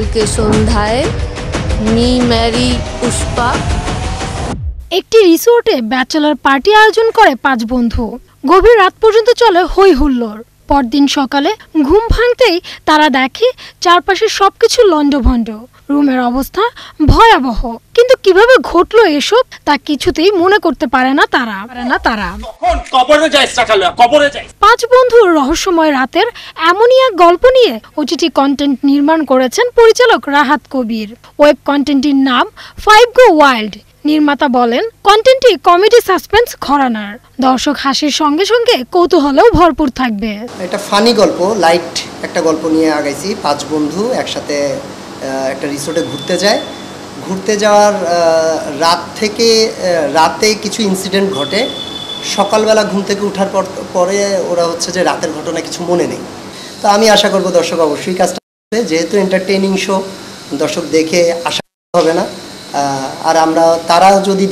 কালকে সন্ধ্যায় me Mary Pushpa একটি রিসোর্টে ব্যাচেলর পার্টি আয়োজন করে 5 বন্ধু। গভীর রাত পর্যন্ত চলে হই হুল্লোড়। পরদিন সকালে ঘুম ভাঙতেই তারা দেখে চারপাশে সবকিছু লন্ডভন্ড, রুমের অবস্থা ভয়াবহ। কিন্তু কিভাবে ঘটলো এসব তা কিছুতেই মনে করতে পারে না তারা। 5 বন্ধুর রহস্যময় রাতের এমনই এক গল্প নিয়ে ওটিটি কন্টেন্ট নির্মাণ করেছেন পরিচালক রাহাত কবির। ওয়েব কন্টেন্টটির নাম 5 Go Wild। নির্মাতা বলেন, কন্টেন্টটি কমেডি সাসপেন্স ঘরানার। দর্শক হাসির সঙ্গে সঙ্গে কৌতূহলেও ভরপুর থাকবে। একটা ফানি গল্প, লাইট একটা গল্প নিয়ে আগাইছি। 5 বন্ধু একসাথে একটা রিসোর্টে ঘুরতে যাওয়ার রাতে কিছু ইনসিডেন্ট ঘটে। সকালবেলা ঘুম থেকে ওঠার পরে ওরা হচ্ছে যে রাতের ঘটনা কিছু মনে নেই। তো আমি আশা করব দর্শক অবশ্যই কাজটা করবে, যেহেতু এন্টারটেইনিং শো, দর্শক দেখে আশা হবে না। আর তারা যদি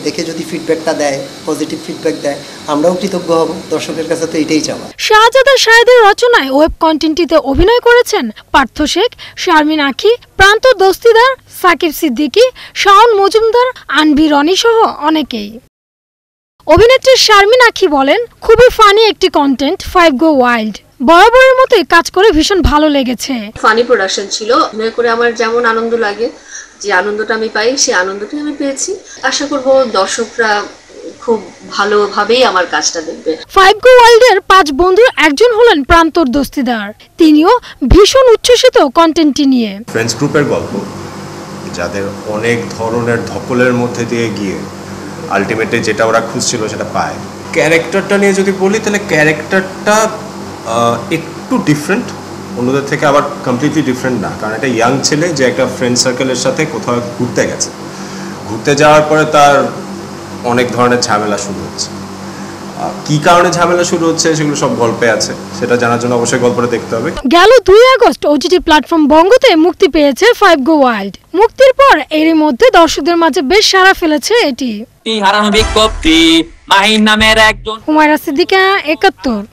দেখে যদি ফিডব্যাকটা দেয়, পজিটিভ ফিডব্যাক দেয়, আমরাও কৃতজ্ঞ হব। দর্শকের কাছে তো এটাই চাওয়া। শাহজাদা শাহেদের রচনায় ওয়েব কন্টেন্টটিতে অভিনয় করেছেন পার্থ শেখ, শারমিন আখি, প্রান্ত দস্তিদার, সাকিব সিদ্দিকী, শাওন মজুমদার, আনভি রনি সহ অনেকেই। অভিনেত্রী শারমিন আখি বলেন, খুবই ফানি একটি কন্টেন্ট 5 Go Wild। বরাবরের মতোই কাজ করে ভীষণ ভালো লেগেছে। ফানি প্রোডাকশন ছিল। অভিনয় করে আমার যেমন আনন্দ লাগে, যে আনন্দটা আমি পাই সেই আনন্দটাই আমি পেয়েছি। আশা করব দর্শকরা খুব ভালোভাবেই আমার কাজটা দেখবে। 5 Go Wild এর 5 বন্ধুর একজন হলেন প্রান্তর দস্তিদার। তিনিও ভীষণ উচ্ছ্বসিত কন্টেন্টটি নিয়ে। ফ্রেন্ডস গ্রুপের গল্প, যাদের অনেক ধরনের ধকলের মধ্যে দিয়ে গিয়ে আলটিমেটলি যেটা ওরা খুঁজছিল সেটা পায়। ক্যারেক্টারটা নিয়ে যদি বলি, তাহলে ক্যারেক্টারটা একটু ডিফারেন্ট, অন্যদের থেকে আবার কমপ্লিটলি ডিফারেন্ট না। কারণ একটা ইয়াং ছেলে যে একটা ফ্রেন্ড সার্কেলের সাথে কোথাও ঘুরতে গেছে, ঘুরতে যাওয়ার পরে তার অনেক ধরনের ঝামেলা শুরু হচ্ছে। কী কারণে ঝামেলা শুরু হচ্ছে সেগুলো সব গল্পে আছে, সেটা জানার জন্য অবশ্যই গল্পটা দেখতে হবে। গেল 2 আগস্ট ওটিটি প্ল্যাটফর্ম বঙ্গতে মুক্তি পেয়েছে 5 Go Wild। মুক্তির পর এরই মধ্যে দর্শকদের মাঝে বেশ সাড়া ফেলেছে এটি। হুমায়রা সিদ্দিকা, 71।